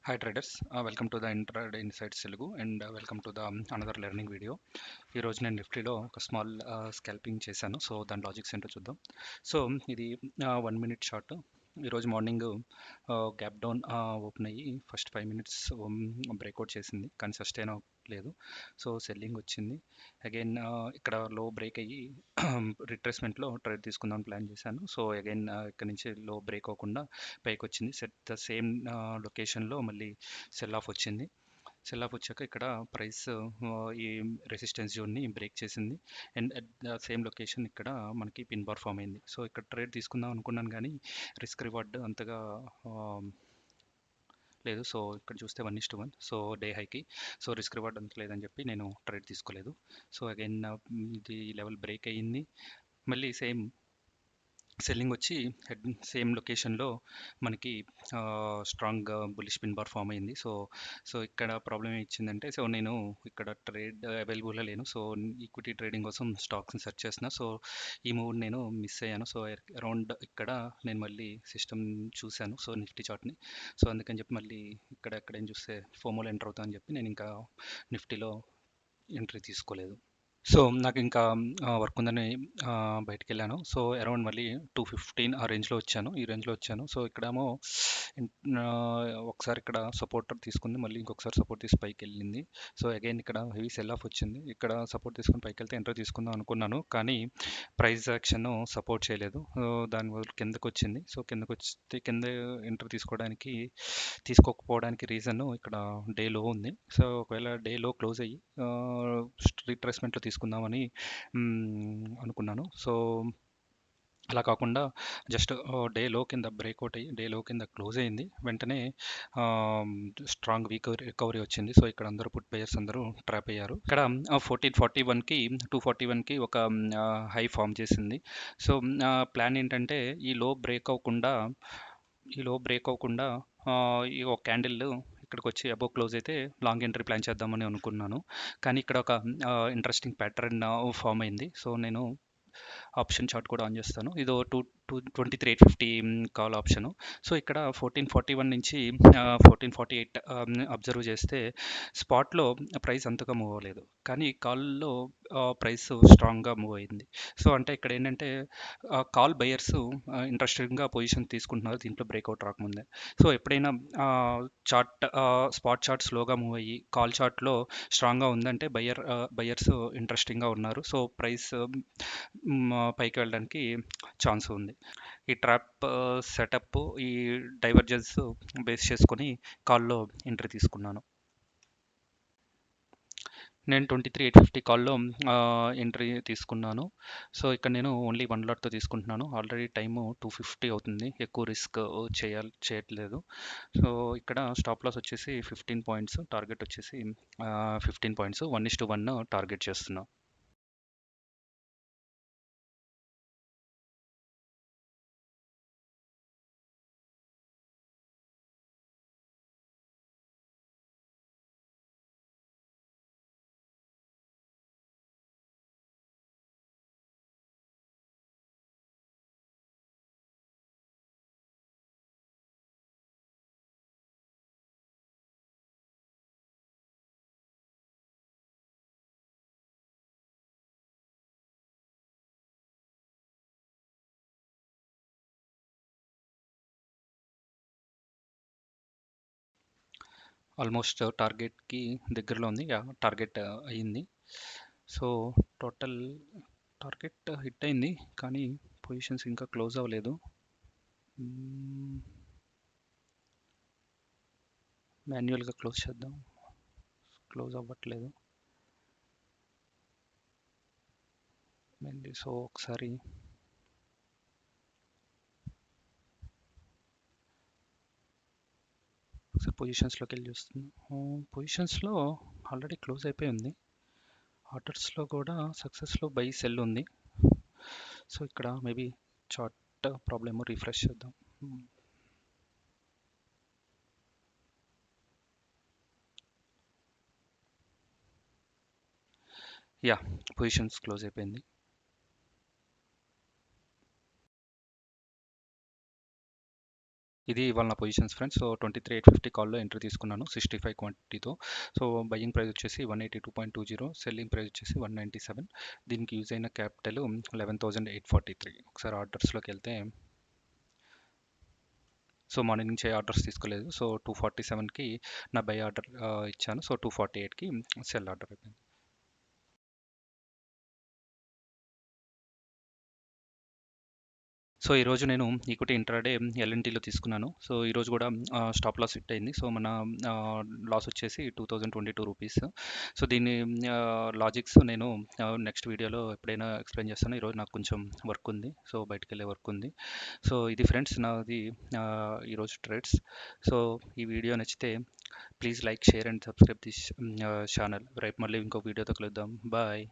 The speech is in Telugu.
Hi traders, welcome to the Intraday Insights Telugu and welcome to the another learning video. ఈ రోజు నేను నిఫ్టీలో ఒక స్మాల్ స్కాల్పింగ్ చేశాను. సో దాని లాజిక్స్ ఏంటో చూద్దాం. సో ఇది 1 minute షార్ట్. ఈరోజు మార్నింగ్ గ్యాప్ డౌన్ ఓపెన్ అయ్యి ఫస్ట్ 5 minutes బ్రేక్అవుట్ చేసింది, కానీ సస్టైన్ అవ్వలేదు. సో సెల్లింగ్ వచ్చింది. అగైన్ ఇక్కడ లో బ్రేక్ అయ్యి రిట్రేస్మెంట్లో ట్రేడ్ తీసుకుందాం ప్లాన్ చేశాను. సో అగైన్ ఇక్కడ నుంచి లో బ్రేక్ అవ్వకుండా పైకి వచ్చింది. సెట్ ద సేమ్ లొకేషన్లో మళ్ళీ సెల్ ఆఫ్ వచ్చింది. సెల్ ఆఫ్ వచ్చాక ఇక్కడ ప్రైస్ ఈ రెసిస్టెన్స్ జోన్ని బ్రేక్ చేసింది and at the same location ఇక్కడ మనకి పిన్ బార్ ఫామ్ అయింది. సో ఇక్కడ ట్రేడ్ తీసుకుందాం అనుకున్నాను, కానీ రిస్క్ రివార్డ్ అంతగా లేదు. సో ఇక్కడ చూస్తే 1:1, సో డే హైకి. సో రిస్క్ రివార్డ్ అంత లేదని చెప్పి నేను ట్రేడ్ తీసుకోలేదు. సో అగైన్ ఇది లెవెల్ బ్రేక్ అయ్యింది. మళ్ళీ సేమ్ సెల్లింగ్ వచ్చి సేమ్ లొకేషన్లో మనకి strong bullish pin bar form అయింది. సో ఇక్కడ ప్రాబ్లం ఏమి ఇచ్చిందంటే, సో నేను ఇక్కడ ట్రేడ్ అవైలబుల్గా లేను. సో ఈక్విటీ ట్రేడింగ్ కోసం స్టాక్స్ని సెర్చ్ చేసిన. సో ఈ మూవ్ నేను మిస్ అయ్యాను. సో అరౌండ్ ఇక్కడ నేను మళ్ళీ సిస్టమ్ చూశాను, సో నిఫ్టీ చార్ట్ని. సో అందుకని చెప్పి మళ్ళీ ఇక్కడ ఎక్కడేం చూస్తే ఫోమోలో ఎంటర్ అవుతామని చెప్పి నేను ఇంకా నిఫ్టీలో ఎంట్రీ తీసుకోలేదు. సో నాకు ఇంకా వర్క్ ఉందని బయటికి వెళ్ళాను. సో అరౌండ్ మళ్ళీ 2:15 ఆ రేంజ్లో వచ్చాను, ఈ రేంజ్లో వచ్చాను. సో ఇక్కడేమో ఒకసారి ఇక్కడ సపోర్ట్ తీసుకుంది, మళ్ళీ ఇంకొకసారి సపోర్ట్ తీసి పైకి వెళ్ళింది. సో అగైన్ ఇక్కడ హెవీ సెల్ ఆఫ్ వచ్చింది. ఇక్కడ సపోర్ట్ తీసుకుని పైకి వెళ్తే ఎంటర్ తీసుకుందాం అనుకున్నాను, కానీ ప్రైస్ యాక్షన్ సపోర్ట్ చేయలేదు. దాని వల్ల కిందకు వచ్చింది. సో కిందకు వస్తే కింద ఎంటర్ తీసుకోకపోవడానికి రీజన్ ఇక్కడ డే లో ఉంది. సో ఒకవేళ డే లో క్లోజ్ అయ్యి రిట్రేస్మెంట్లో తీసుకుందామని అనుకున్నాను. సో అలా కాకుండా జస్ట్ డే లో కింద బ్రేక్అవుట్ అయ్యి డే లో కింద క్లోజ్ అయింది. వెంటనే స్ట్రాంగ్ రికవరీ వచ్చింది. సో ఇక్కడ అందరూ పుట్ ప్లేయర్స్ అందరూ ట్రాప్ అయ్యారు. ఇక్కడ 1441కి 241కి ఒక హై ఫామ్ చేసింది. సో ప్లాన్ ఏంటంటే ఈ లో బ్రేక్ అవ్వకుండా ఈ ఒక క్యాండిల్ ఇక్కడికి వచ్చి అబోవ్ క్లోజ్ అయితే లాంగ్ ఎంట్రీ ప్లాన్ చేద్దామని అనుకున్నాను, కానీ ఇక్కడ ఒక ఇంట్రెస్టింగ్ ప్యాటర్న్ ఫామ్ అయింది. సో నేను ఆప్షన్ చార్ట్ కూడా ఆన్ చేస్తాను. ఇది 23,850 కాల్ ఆప్షను. సో ఇక్కడ 1441 నుంచి 1448 అబ్జర్వ్ చేస్తే స్పాట్లో ప్రైస్ అంతగా మూవ్ అవ్వలేదు, కానీ కాల్లో ప్రైస్ స్ట్రాంగ్గా మూవ్ అయింది. సో అంటే ఇక్కడ ఏంటంటే కాల్ బయర్స్ ఇంట్రెస్టింగ్గా పొజిషన్ తీసుకుంటున్నారు దీంట్లో బ్రేక్అవుట్ రాకముందే. సో ఎప్పుడైనా స్పాట్ చార్ట్ స్లోగా మూవ్ అయ్యి కాల్ చార్ట్లో స్ట్రాంగ్గా ఉందంటే బయర్స్ ఇంట్రెస్టింగ్గా ఉన్నారు. సో ప్రైస్ పైకి వెళ్ళడానికి ఛాన్స్ ఉంది. ఈ ట్రాప్ సెటప్, ఈ డైవర్జెన్స్ బేస్ చేసుకొని కాల్లో ఎంట్రీ తీసుకున్నాను. నేను 23,850 కాల్లో ఎంట్రీ తీసుకున్నాను. సో ఇక్కడ నేను ఓన్లీ 1 లాట్తో తీసుకుంటున్నాను. ఆల్రెడీ టైము 2:50 అవుతుంది, ఎక్కువ రిస్క్ చేయట్లేదు. సో ఇక్కడ స్టాప్ లాస్ వచ్చేసి 15 పాయింట్స్, టార్గెట్ వచ్చేసి 15 పాయింట్స్, 1:1 టార్గెట్ చేస్తున్నాను. ఆల్మోస్ట్ టార్గెట్కి దగ్గరలో ఉంది. టార్గెట్ అయ్యింది. సో టోటల్ టార్గెట్ హిట్ అయింది, కానీ పొజిషన్స్ ఇంకా క్లోజ్ అవ్వలేదు. మాన్యువల్గా క్లోజ్ చేద్దాం, క్లోజ్ అవ్వట్లేదు. సో ఒకసారి పొజిషన్స్లోకి వెళ్ళి చూస్తున్నాం. పొజిషన్స్లో ఆల్రెడీ క్లోజ్ అయిపోయి ఉంది. ఆర్డర్స్లో కూడా సక్సెస్లో బై సెల్ ఉంది. సో ఇక్కడ మేబీ చార్ట్ ప్రాబ్లమ్, రిఫ్రెష్ చేద్దాం. పొజిషన్స్ క్లోజ్ అయిపోయింది. ఇది ఇవాళ నా పొజిషన్స్ ఫ్రెండ్స్. సో 23,850 కాల్లో ఎంట్రీ తీసుకున్నాను 65 క్వాంటిటీతో. సో బయ్యింగ్ ప్రైస్ వచ్చేసి 182.20, సెల్లింగ్ ప్రైస్ వచ్చేసి 197. దీనికి యూజ్ అయిన క్యాపిటల్ 11,843. ఒకసారి ఆర్డర్స్లోకి వెళ్తే, సో మార్నింగ్ నుంచి ఆర్డర్స్ తీసుకోలేదు. సో 247కి నా బై ఆర్డర్ ఇచ్చాను. సో 248కి సెల్ ఆర్డర్ అయిపోయింది. సో ఈరోజు నేను ఈక్విటీ ఇంట్రాడే ఎల్ఎన్టీలో తీసుకున్నాను. సో ఈరోజు కూడా స్టాప్ లాస్ హిట్ అయింది. సో మన లాస్ వచ్చేసి 2022 రూపీస్. సో దీన్ని లాజిక్స్ నేను నెక్స్ట్ వీడియోలో ఎప్పుడైనా ఎక్స్ప్లెయిన్ చేస్తాను. ఈరోజు నాకు కొంచెం వర్క్ ఉంది. సో బయటికి వెళ్ళే వర్క్ ఉంది. సో ఇది ఫ్రెండ్స్ నాది ఈరోజు ట్రేడ్స్. సో ఈ వీడియో నచ్చితే please like, share and subscribe this channel. రేపు మళ్ళీ ఇంకో వీడియోతో కలుద్దాం. బాయ్.